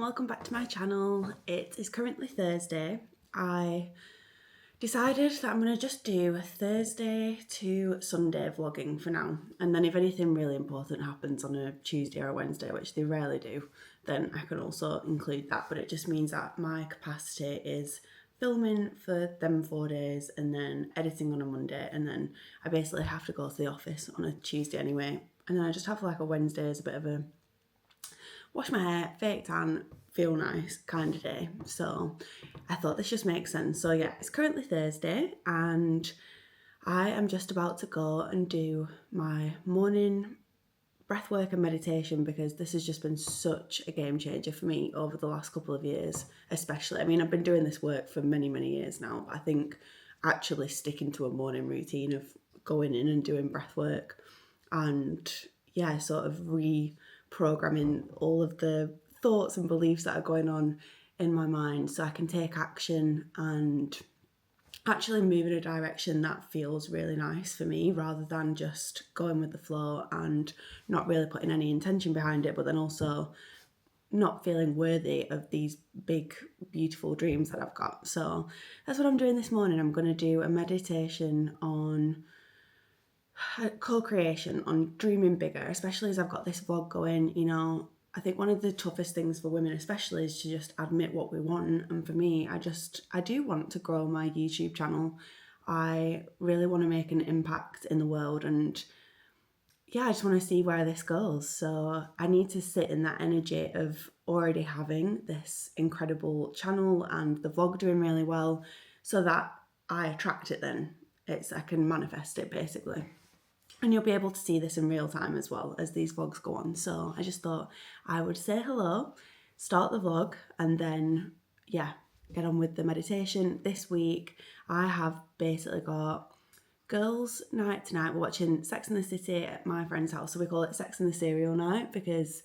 welcome back to my channel. It is currently Thursday. I decided that I'm going to just do Thursday to Sunday vlogging for now, and then if anything really important happens on a Tuesday or a Wednesday, which they rarely do, then I can also include that, but it just means that my capacity is filming for them 4 days and then editing on a Monday, and then I basically have to go to the office on a Tuesday anyway, and then I just have like a Wednesday as a bit of a wash my hair, fake tan, feel nice kind of day. So I thought this just makes sense. So yeah, it's currently Thursday and I am just about to go and do my morning breathwork and meditation, because this has just been such a game changer for me over the last couple of years, especially. I mean, I've been doing this work for many years now, but I think actually sticking to a morning routine of going in and doing breathwork and yeah, sort of reprogramming all of the thoughts and beliefs that are going on in my mind so I can take action and actually move in a direction that feels really nice for me, rather than just going with the flow and not really putting any intention behind it, but then also not feeling worthy of these big, beautiful dreams that I've got. So that's what I'm doing this morning. I'm going to do a meditation on co-creation, on dreaming bigger, especially as I've got this vlog going. You know, I think one of the toughest things for women especially is to just admit what we want, and for me, I do want to grow my YouTube channel. I really want to make an impact in the world, and yeah, I just want to see where this goes. So I need to sit in that energy of already having this incredible channel and the vlog doing really well, so that I attract it then. I can manifest it basically. And you'll be able to see this in real time as well as these vlogs go on. So I just thought I would say hello, start the vlog, and then, yeah, get on with the meditation. This week, I have basically got girls' night tonight. We're watching Sex and the City at my friend's house. So we call it Sex and the Serial Night because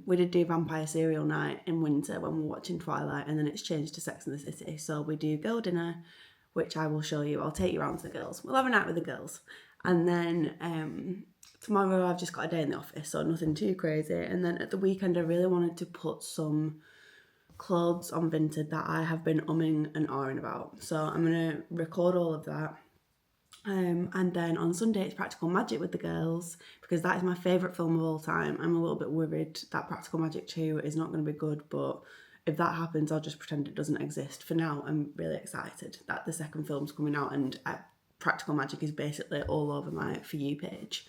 we did do Vampire Serial Night in winter when we were watching Twilight, and then it's changed to Sex and the City. So we do girl dinner, which I will show you. I'll take you around to the girls. We'll have a night with the girls. And then tomorrow I've just got a day in the office, so nothing too crazy. And then at the weekend I really wanted to put some clothes on Vinted that I have been umming and ahhing about. So I'm going to record all of that. And then on Sunday it's Practical Magic with the girls, because that is my favourite film of all time. I'm a little bit worried that Practical Magic 2 is not going to be good, but if that happens I'll just pretend it doesn't exist. For now I'm really excited that the second film's coming out, and Practical Magic is basically all over my For You page.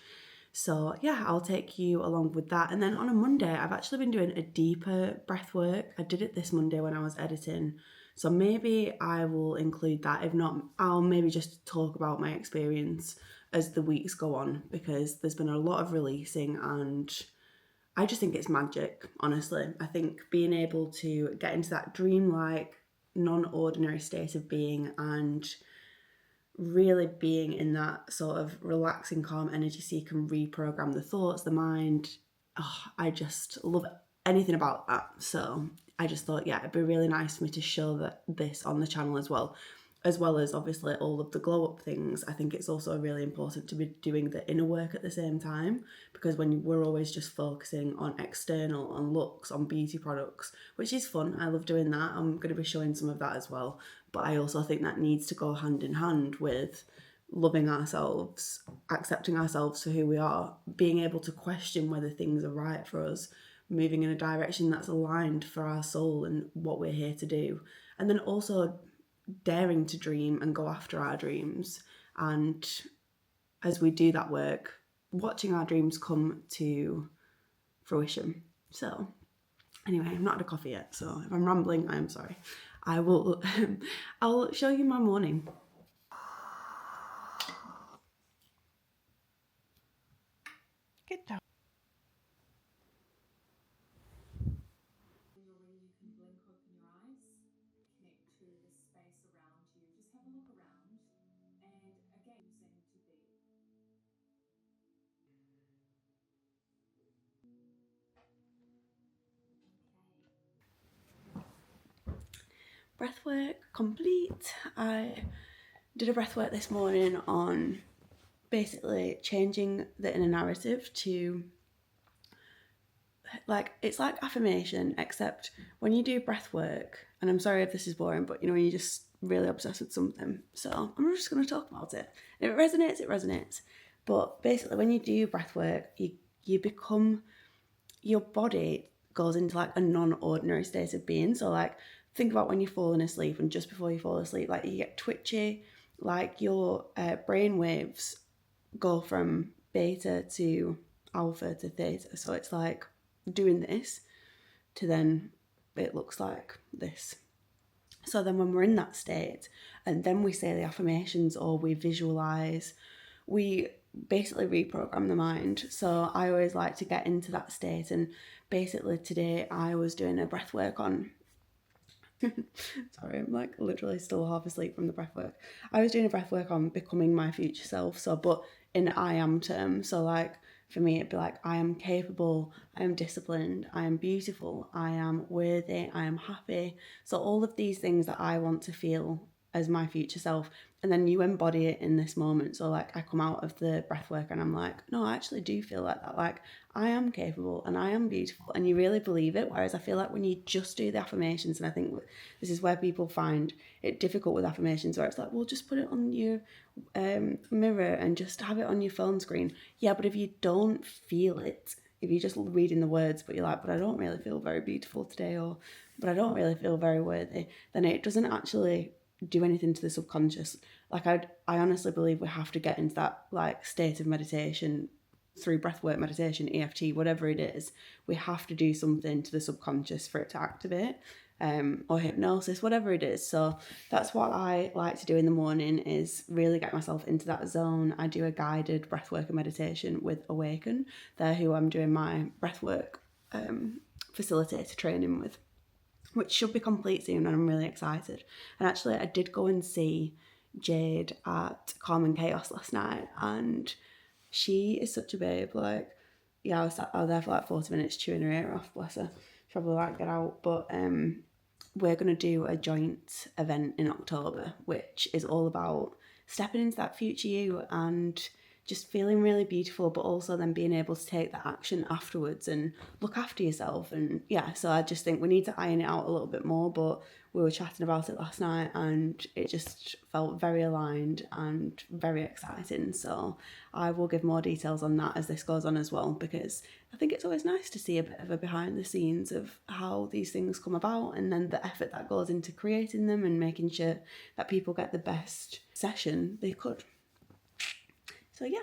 So yeah, I'll take you along with that. And then on a Monday, I've actually been doing a deeper breath work. I did it this Monday when I was editing. So maybe I will include that. If not, I'll maybe just talk about my experience as the weeks go on, because there's been a lot of releasing and I just think it's magic, honestly. I think being able to get into that dreamlike, non-ordinary state of being and really being in that sort of relaxing, calm energy so you can reprogram the thoughts, the mind. I just love anything about that. So I just thought, yeah, it'd be really nice for me to show this on the channel as well as obviously all of the glow up things. I think it's also really important to be doing the inner work at the same time, because when we're always just focusing on external, on looks, on beauty products, which is fun, I love doing that. I'm going to be showing some of that as well, but I also think that needs to go hand in hand with loving ourselves, accepting ourselves for who we are, being able to question whether things are right for us, moving in a direction that's aligned for our soul and what we're here to do, and then also daring to dream and go after our dreams. And as we do that work, watching our dreams come to fruition. So anyway, I'm not had a coffee yet, so if I'm rambling, I'm sorry. I'll show you my morning. Get down. Breathwork complete. I did a breathwork this morning on basically changing the inner narrative to like, it's like affirmation, except when you do breath work, and I'm sorry if this is boring, but you know, when you're just really obsessed with something. So I'm just going to talk about it. If it resonates, it resonates. But basically, when you do breath work, you become, your body goes into like a non-ordinary state of being. So like, think about when you're falling asleep, and just before you fall asleep, like you get twitchy, like your brain waves go from beta to alpha to theta. So it's like doing this to then it looks like this. So then when we're in that state and then we say the affirmations or we visualize, we basically reprogram the mind. So I always like to get into that state, and basically today I was doing a breath work on sorry, I'm like literally still half asleep from the breath work. I was doing a breath work on becoming my future self. So, but in I am terms. So like for me, it'd be like, I am capable, I am disciplined, I am beautiful, I am worthy, I am happy. So all of these things that I want to feel as my future self, and then you embody it in this moment. So like I come out of the breath work and I'm like, no, I actually do feel like that. Like I am capable and I am beautiful, and you really believe it. Whereas I feel like when you just do the affirmations, and I think this is where people find it difficult with affirmations, where it's like, well, just put it on your mirror and just have it on your phone screen. Yeah, but if you don't feel it, if you're just reading the words, but you're like, but I don't really feel very beautiful today, or but I don't really feel very worthy, then it doesn't actually do anything to the subconscious. Like I honestly believe we have to get into that like state of meditation through breathwork, meditation, EFT, whatever it is. We have to do something to the subconscious for it to activate, or hypnosis, whatever it is. So that's what I like to do in the morning, is really get myself into that zone. I do a guided breathwork and meditation with Awaken. They're who I'm doing my breathwork facilitator training with, which should be complete soon, and I'm really excited. And actually, I did go and see Jade at Calm and Chaos last night, and she is such a babe. Like, yeah, I was there for like 40 minutes chewing her ear off, bless her. She probably like get out, but we're going to do a joint event in October, which is all about stepping into that future you and just feeling really beautiful, but also then being able to take that action afterwards and look after yourself. And yeah, so I just think we need to iron it out a little bit more, but we were chatting about it last night and it just felt very aligned and very exciting. So I will give more details on that as this goes on as well, because I think it's always nice to see a bit of a behind the scenes of how these things come about, and then the effort that goes into creating them and making sure that people get the best session they could. So yeah,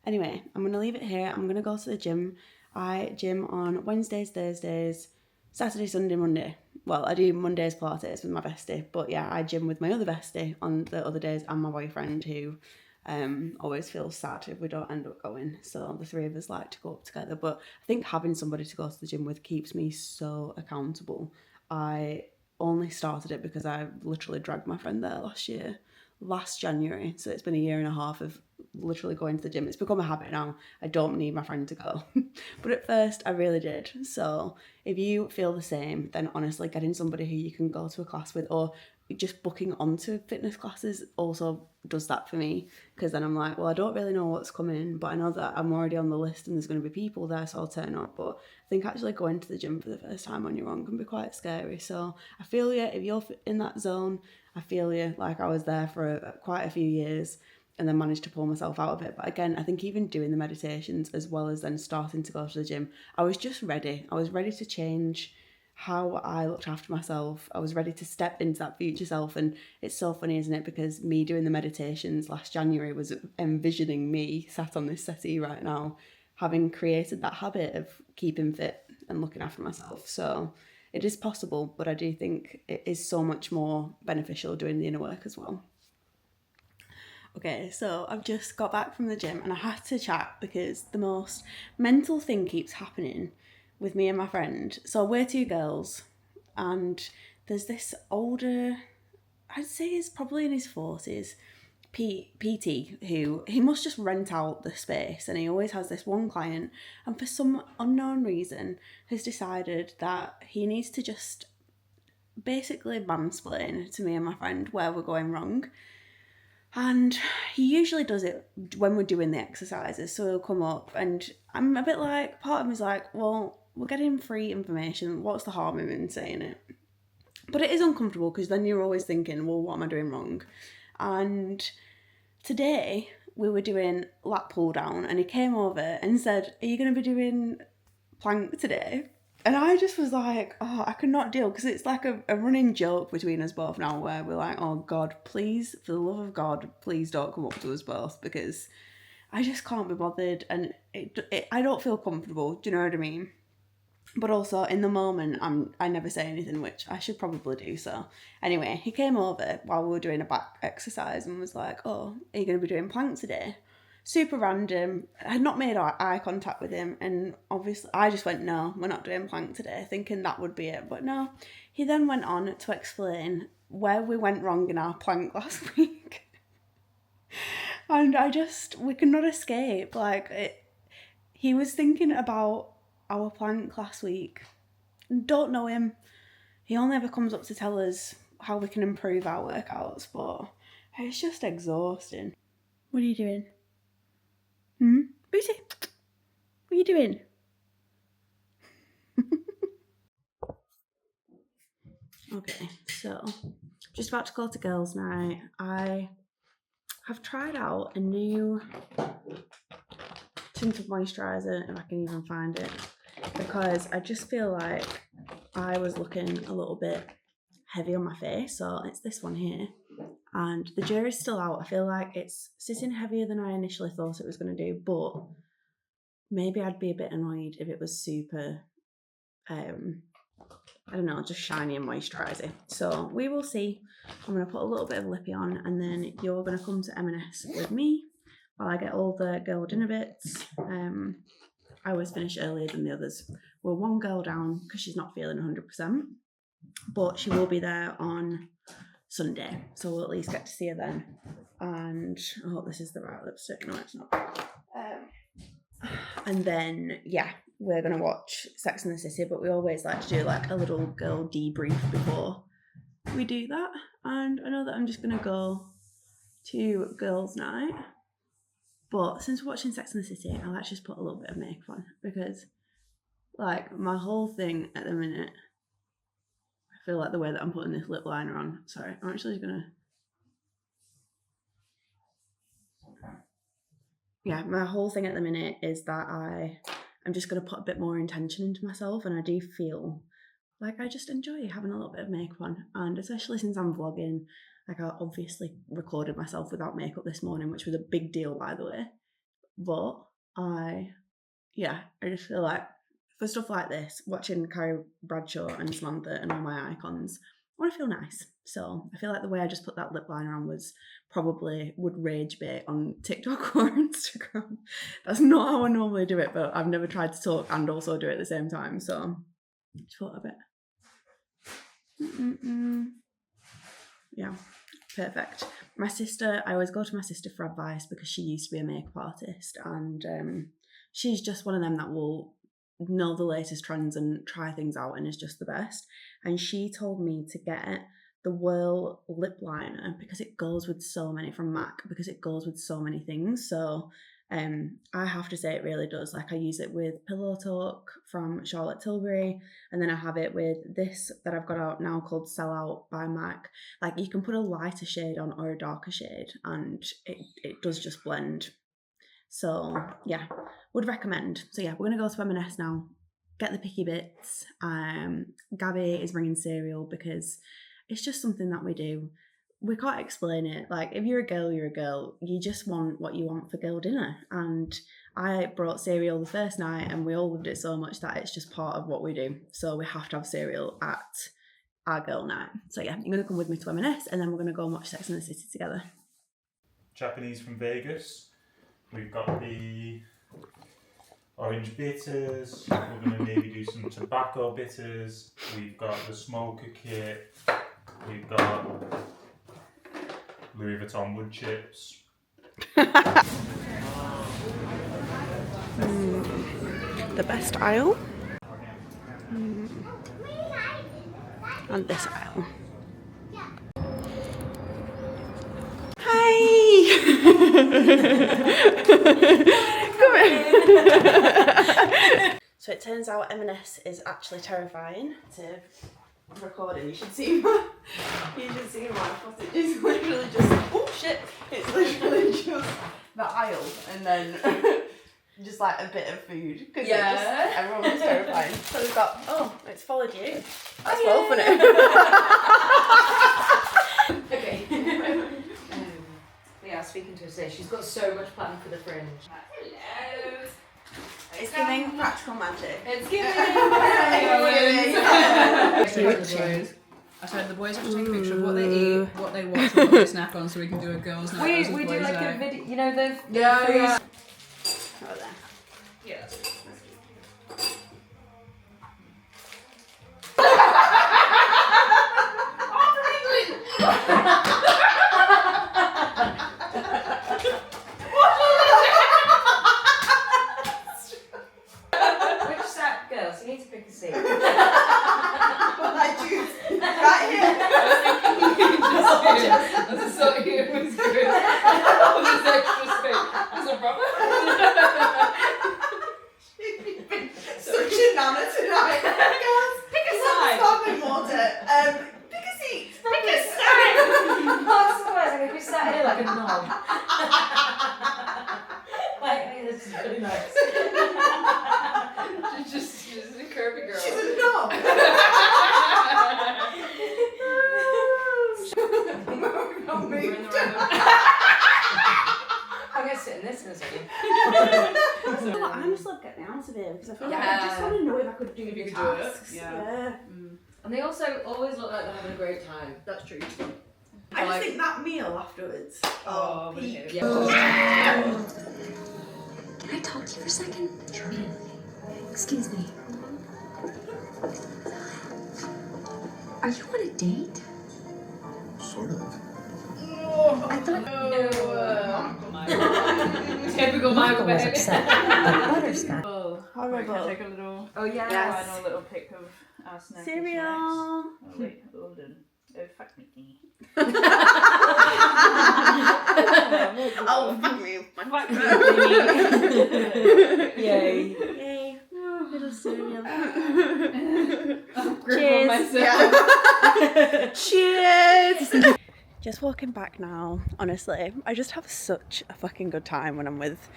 anyway, I'm going to leave it here. I'm going to go to the gym. I gym on Wednesdays, Thursdays, Saturday, Sunday, Monday. Well, I do Mondays Pilates with my bestie, but yeah, I gym with my other bestie on the other days, and my boyfriend, who always feels sad if we don't end up going. So the three of us like to go up together. But I think having somebody to go to the gym with keeps me so accountable. I only started it because I literally dragged my friend there last January. So it's been a year and a half of literally going to the gym. It's become a habit now. I don't need my friend to go. But at first I really did. So if you feel the same, then honestly getting somebody who you can go to a class with, or just booking onto fitness classes also does that for me, because then I'm like, well, I don't really know what's coming, but I know that I'm already on the list and there's going to be people there, so I'll turn up. But I think actually going to the gym for the first time on your own can be quite scary. So I feel you if you're in that zone. I feel you. Like I was there for quite a few years and then managed to pull myself out of it. But again, I think even doing the meditations as well as then starting to go to the gym, I was just ready. I was ready to change how I looked after myself. I was ready to step into that future self. And it's so funny, isn't it? Because me doing the meditations last January was envisioning me sat on this settee right now, having created that habit of keeping fit and looking after myself. So it is possible, but I do think it is so much more beneficial doing the inner work as well. Okay, so I've just got back from the gym and I had to chat because the most mental thing keeps happening with me and my friend. So we're two girls and there's this older, I'd say he's probably in his 40s, PT, who he must just rent out the space, and he always has this one client, and for some unknown reason has decided that he needs to just basically mansplain to me and my friend where we're going wrong. And he usually does it when we're doing the exercises. So he'll come up and I'm a bit like, part of me is like, well, we're getting free information. What's the harm in saying it? But it is uncomfortable because then you're always thinking, well, what am I doing wrong? And today we were doing lat pull down and he came over and said, are you going to be doing plank today? And I just was like, oh, I could not deal, because it's like a running joke between us both now where we're like, oh God, please, for the love of God, please don't come up to us both, because I just can't be bothered and I don't feel comfortable, do you know what I mean? But also in the moment, I never say anything, which I should probably do so. Anyway, he came over while we were doing a back exercise and was like, oh, are you going to be doing plank today? Super random. I had not made eye contact with him, and obviously I just went, no, we're not doing plank today, thinking that would be it. But no, he then went on to explain where we went wrong in our plank last week. And we could not escape. He was thinking about our plank last week. Don't know him. He only ever comes up to tell us how we can improve our workouts, but it's just exhausting. What are you doing? Booty, what are you doing? Okay, so just about to go to girls' night. I have tried out a new tinted moisturiser, if I can even find it, because I just feel like I was looking a little bit heavy on my face. So it's this one here, and the jury's still out. I feel like it's sitting heavier than I initially thought it was going to do, but maybe I'd be a bit annoyed if it was super, I don't know, just shiny and moisturising. So we will see. I'm going to put a little bit of lippy on, and then you're going to come to M&S with me while I get all the girl dinner bits. I always finish earlier than the others. We're one girl down because she's not feeling 100%, but she will be there on Sunday, so we'll at least get to see her then. And I hope this is the right lipstick. No, it's not. And then, yeah, we're going to watch Sex and the City, but we always like to do like a little girl debrief before we do that. And I know that I'm just going to go to girls' night, but since we're watching Sex and the City, I'll actually just put a little bit of makeup on, because like my whole thing at the minute, I feel like the way that I'm putting this lip liner on, sorry, I'm actually just going to, yeah, my whole thing at the minute is that I'm just going to put a bit more intention into myself, and I do feel like I just enjoy having a little bit of makeup on, and especially since I'm vlogging, like I obviously recorded myself without makeup this morning, which was a big deal, by the way, but I just feel like for stuff like this, watching Carrie Bradshaw and Samantha and all my icons, I want to feel nice. So I feel like the way I just put that lip liner on would rage bait on TikTok or Instagram. That's not how I normally do it, but I've never tried to talk and also do it at the same time. So just thought a bit. Yeah, perfect. My sister, I always go to my sister for advice because she used to be a makeup artist, and she's just one of them that will know the latest trends and try things out and is just the best. And she told me to get the Whirl lip liner because it goes with so many, from MAC, because it goes with so many things. So I have to say it really does. Like I use it with Pillow Talk from Charlotte Tilbury, and then I have it with this that I've got out now called Sell Out by MAC. Like you can put a lighter shade on or a darker shade, and it does just blend. So yeah, would recommend. So yeah, we're gonna go to M&S now, get the picky bits. Gabby is bringing cereal because it's just something that we do. We can't explain it. Like if you're a girl, you're a girl. You just want what you want for girl dinner. And I brought cereal the first night, and we all loved it so much that it's just part of what we do. So we have to have cereal at our girl night. So yeah, you're gonna come with me to M&S, and then we're gonna go and watch Sex and the City together. Japanese from Vegas. We've got the orange bitters. We're going to maybe do some tobacco bitters. We've got the smoker kit. We've got Louis Vuitton wood chips. The best aisle. And this aisle. Come here. So it turns out M&S is actually terrifying to record in. You should see my footage. It's literally just, oh shit, it's literally just the aisle and then just like a bit of food. Because everyone was terrifying. So we've got, it's followed you. That's well funny. Okay. Yeah, I was speaking to her today. She's got so much planned for the Fringe. Hello. It's giving practical magic. It's giving. I said the boys have to take a picture of what they eat, what they watch, and what they snack on, so we can do a girls' night. We do like a video. You know the Yeah. Right there. Yeah. That's good. Which set, girls? You need to pick a seat. What I choose right here. That's so cute. It was good. Oh, this extra space. Is it proper? Such a nana tonight. Guys, Pick a it's side. like sparkling water. Pick a seat. Pick a side. Oh, otherwise I'm gonna be sat here like a knob. Like, hey, this is really nice. She's a curvy girl. She's a knob. We're in the right I'm gonna sit in this in a second. I'm just like getting out of here because I feel like I Yeah. just want to know if I could do If you the could do it, tasks. yeah. And they also always look like they're having a great time. That's true. I just think that meal afterwards. Oh, peak. Yeah. Can I talk to you for a second? Sure. Excuse me. Are you on a date? Sort of. I thought Typical Michael was behavior. upset. But butterscotch. Oh, Horrible. Can I take a little, Oh yeah. Yes. final little pic of our snacky Cereal. snacks? Oh wait, hold on. Oh fuck me. Oh, fuck me. Yay. Yay. Little cereal. Cheers. Cheers. Just walking back now, honestly. I just have such a fucking good time when I'm with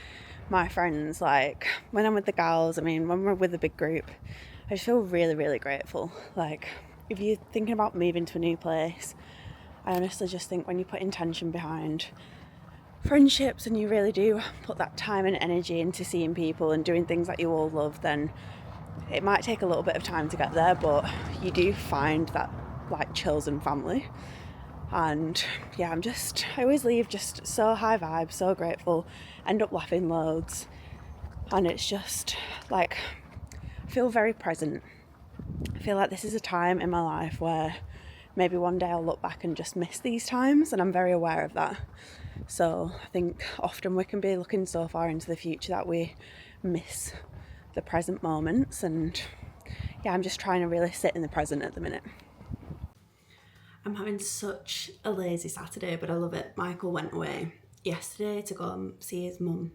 my friends. Like, when I'm with the gals, I mean, when we're with a big group, I just feel really, really grateful. Like, if you're thinking about moving to a new place, I honestly just think when you put intention behind friendships and you really do put that time and energy into seeing people and doing things that you all love, then it might take a little bit of time to get there, but you do find that like chosen family. And yeah, I always leave just so high vibe, so grateful, end up laughing loads, and it's just like, I feel very present. I feel like this is a time in my life where maybe one day I'll look back and just miss these times, and I'm very aware of that. So I think often we can be looking so far into the future that we miss the present moments, and yeah, I'm just trying to really sit in the present at the minute. I'm having such a lazy Saturday, but I love it. Michael went away yesterday to go and see his mum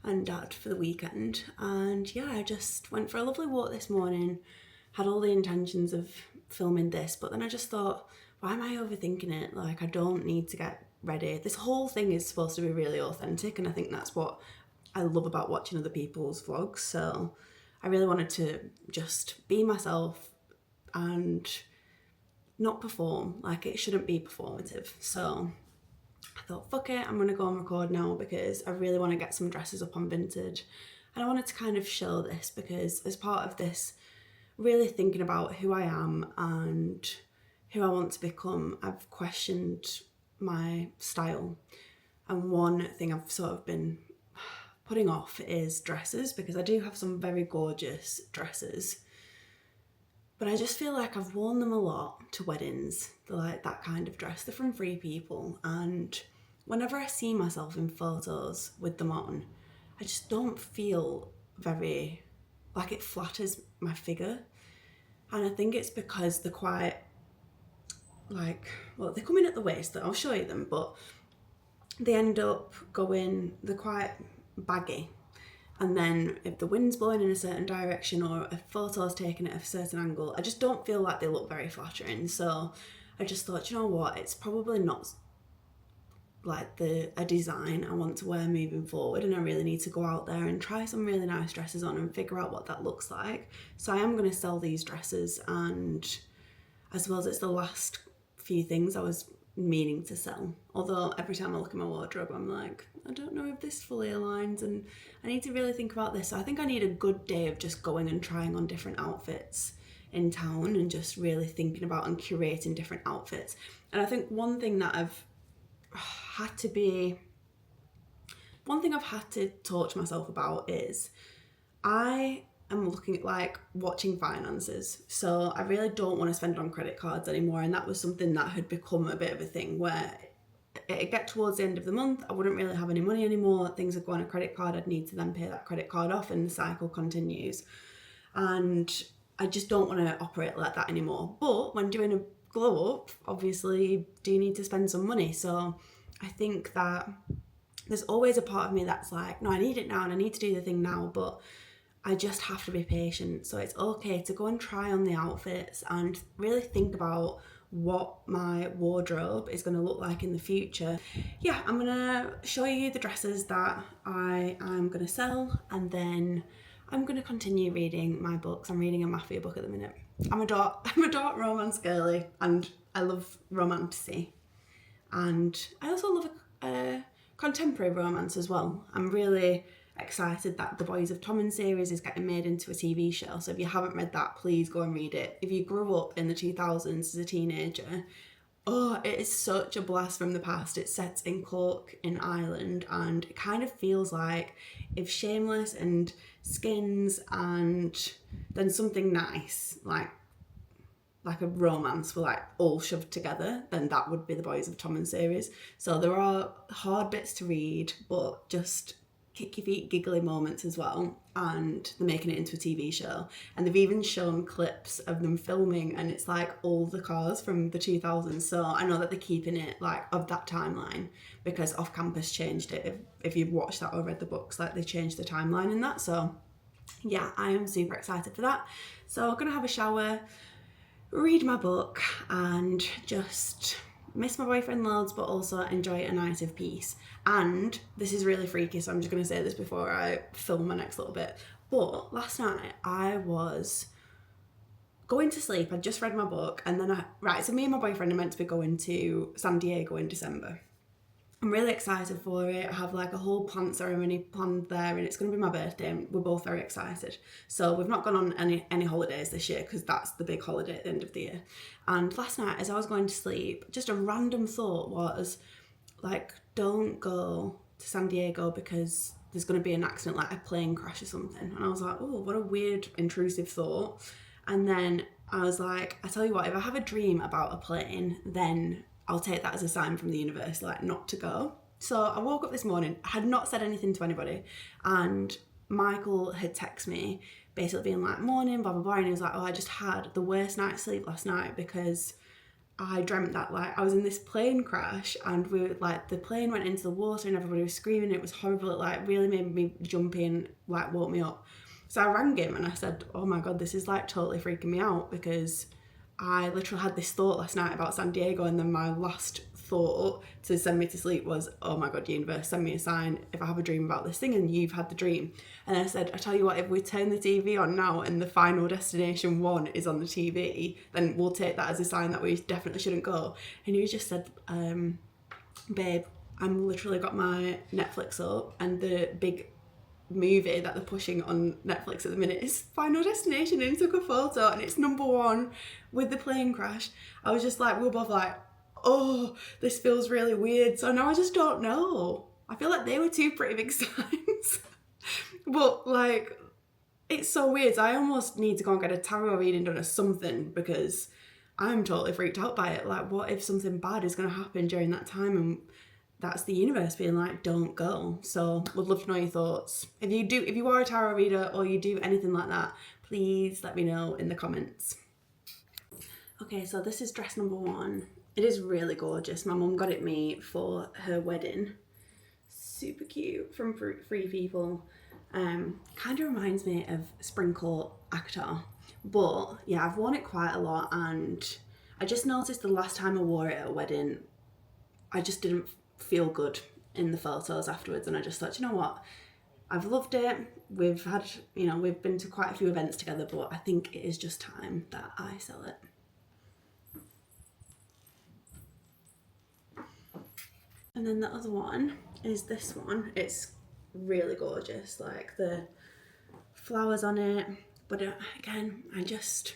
and dad for the weekend, and yeah, I just went for a lovely walk this morning, had all the intentions of filming this, but then I just thought, why am I overthinking it? Like, I don't need to get ready. This whole thing is supposed to be really authentic, and I think that's what I love about watching other people's vlogs. So I really wanted to just be myself and not perform. Like, it shouldn't be performative. So I thought, fuck it, I'm gonna go and record now because I really want to get some dresses up on Vinted, and I wanted to kind of show this because as part of this really thinking about who I am and who I want to become, I've questioned my style, and one thing I've sort of been putting off is dresses, because I do have some very gorgeous dresses, but I just feel like I've worn them a lot to weddings. They're like that kind of dress, they're from Free People, and whenever I see myself in photos with them on, I just don't feel very, like it flatters my figure. And I think it's because they're quite like, well, they come in at the waist, I'll show you them, but they end up going, they're quite baggy, and then if the wind's blowing in a certain direction or a photo's taken at a certain angle, I just don't feel like they look very flattering. So I just thought, you know what, it's probably not like a design I want to wear moving forward, and I really need to go out there and try some really nice dresses on and figure out what that looks like. So I am going to sell these dresses, and I suppose it's the last few things I was meaning to sell. Although every time I look at my wardrobe, I'm like, I don't know if this fully aligns, and I need to really think about this. So I think I need a good day of just going and trying on different outfits in town and just really thinking about and curating different outfits. And I think one thing I've had to talk to myself about is I am looking at like watching finances. So I really don't want to spend on credit cards anymore, and that was something that had become a bit of a thing where it'd get towards the end of the month, I wouldn't really have any money anymore, things would go on a credit card, I'd need to then pay that credit card off, and the cycle continues. And I just don't want to operate like that anymore. But when doing a glow up, obviously you do need to spend some money. So I think that there's always a part of me that's like, no, I need it now and I need to do the thing now, but I just have to be patient. So it's okay to go and try on the outfits and really think about what my wardrobe is going to look like in the future. Yeah, I'm going to show you the dresses that I am going to sell, and then I'm going to continue reading my books. I'm reading a mafia book at the minute. I'm a dark romance girly, and I love romantasy. And I also love a contemporary romance as well. I'm really excited that the Boys of Tommen series is getting made into a TV show. So if you haven't read that, please go and read it. If you grew up in the 2000s as a teenager, oh, it is such a blast from the past. It's set in Cork in Ireland, and it kind of feels like if Shameless and Skins and then something nice like a romance were like all shoved together, then that would be the Boys of Tommen series. So there are hard bits to read, but just kick your feet giggly moments as well, and they're making it into a TV show, and they've even shown clips of them filming, and it's like all the cars from the 2000s. So I know that they're keeping it like of that timeline because Off Campus changed it. If you've watched that or read the books, like they changed the timeline in that. So yeah, I am super excited for that. So I'm gonna have a shower, read my book, and just miss my boyfriend loads, but also enjoy a night of peace. And this is really freaky, so I'm just going to say this before I film my next little bit. But last night I was going to sleep. I'd just read my book, and then so me and my boyfriend are meant to be going to San Diego in December. I'm really excited for it. I have like a whole plant ceremony planned there, and it's going to be my birthday, and we're both very excited. So we've not gone on any holidays this year because that's the big holiday at the end of the year. And last night as I was going to sleep, just a random thought was like, don't go to San Diego because there's going to be an accident, like a plane crash or something. And I was like, oh, what a weird intrusive thought. And then I was like, I tell you what, if I have a dream about a plane, then I'll take that as a sign from the universe, like not to go. So I woke up this morning, I had not said anything to anybody, and Michael had texted me basically being like, morning, blah, blah, blah. And he was like, oh, I just had the worst night's sleep last night because I dreamt that like I was in this plane crash, and we were like, the plane went into the water and everybody was screaming. It was horrible. It like really made me jumpy and like woke me up. So I rang him and I said, oh my God, this is like totally freaking me out because I literally had this thought last night about San Diego, and then my last thought to send me to sleep was, oh my God, universe, send me a sign if I have a dream about this thing and you've had the dream. And I said, I tell you what, if we turn the TV on now and the Final Destination 1 is on the TV, then we'll take that as a sign that we definitely shouldn't go. And he just said, babe, I'm literally got my Netflix up, and the big movie that they're pushing on Netflix at the minute is Final Destination, and he took a photo and it's #1 with the plane crash. I was just like, we were both like, oh, this feels really weird. So now I just don't know. I feel like they were two pretty big signs. But like, it's so weird. So I almost need to go and get a tarot reading done or something because I'm totally freaked out by it. Like, what if something bad is going to happen during that time, and that's the universe being like, don't go. So would love to know your thoughts. If you are a tarot reader or you do anything like that, please let me know in the comments. Okay, so this is dress #1. It is really gorgeous. My mum got it me for her wedding. Super cute, from Free People. Kind of reminds me of Sprinkle Actor, but yeah, I've worn it quite a lot, and I just noticed the last time I wore it at a wedding, I just didn't feel good in the photos afterwards, and I just thought, you know what, I've loved it. We've had, you know, we've been to quite a few events together, but I think it is just time that I sell it. And then the other one is this one. It's really gorgeous, like the flowers on it, but again, it just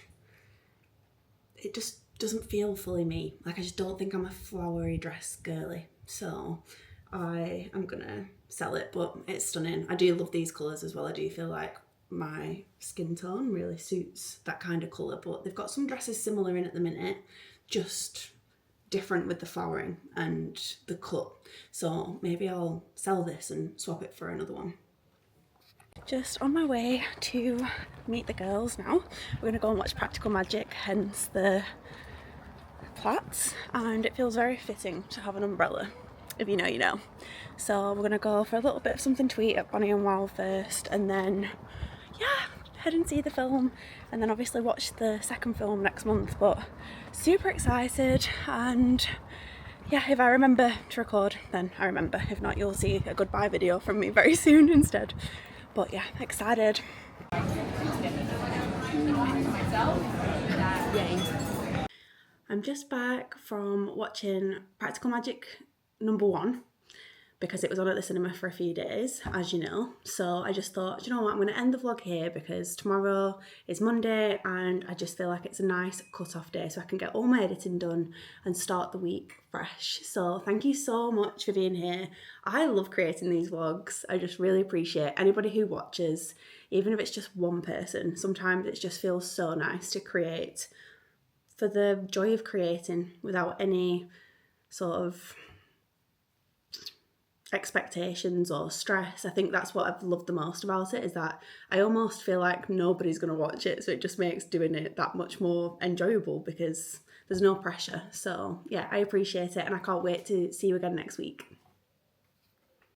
doesn't feel fully me. Like, I just don't think I'm a flowery dress girly, so I am gonna sell it, but it's stunning. I do love these colours as well. I do feel like my skin tone really suits that kind of colour, but they've got some dresses similar in at the minute, just different with the flowering and the cut, so maybe I'll sell this and swap it for another one. Just on my way to meet the girls now. We're gonna go and watch Practical Magic, hence the plaits, and it feels very fitting to have an umbrella. If you know, you know. So we're gonna go for a little bit of something to eat at Bonnie and Wow first, and then yeah, head and see the film, and then obviously watch the second film next month. But super excited, and yeah, if I remember to record, then I remember. If not, you'll see a goodbye video from me very soon instead. But yeah, excited. I'm just back from watching Practical Magic #1 because it was on at the cinema for a few days, as you know. So I just thought, you know what, I'm going to end the vlog here because tomorrow is Monday and I just feel like it's a nice cut-off day so I can get all my editing done and start the week fresh. So thank you so much for being here. I love creating these vlogs. I just really appreciate anybody who watches, even if it's just one person. Sometimes it just feels so nice to create for the joy of creating without any sort of expectations or stress. I think that's what I've loved the most about it, is that I almost feel like nobody's going to watch it, so it just makes doing it that much more enjoyable because there's no pressure. So yeah, I appreciate it, and I can't wait to see you again next week.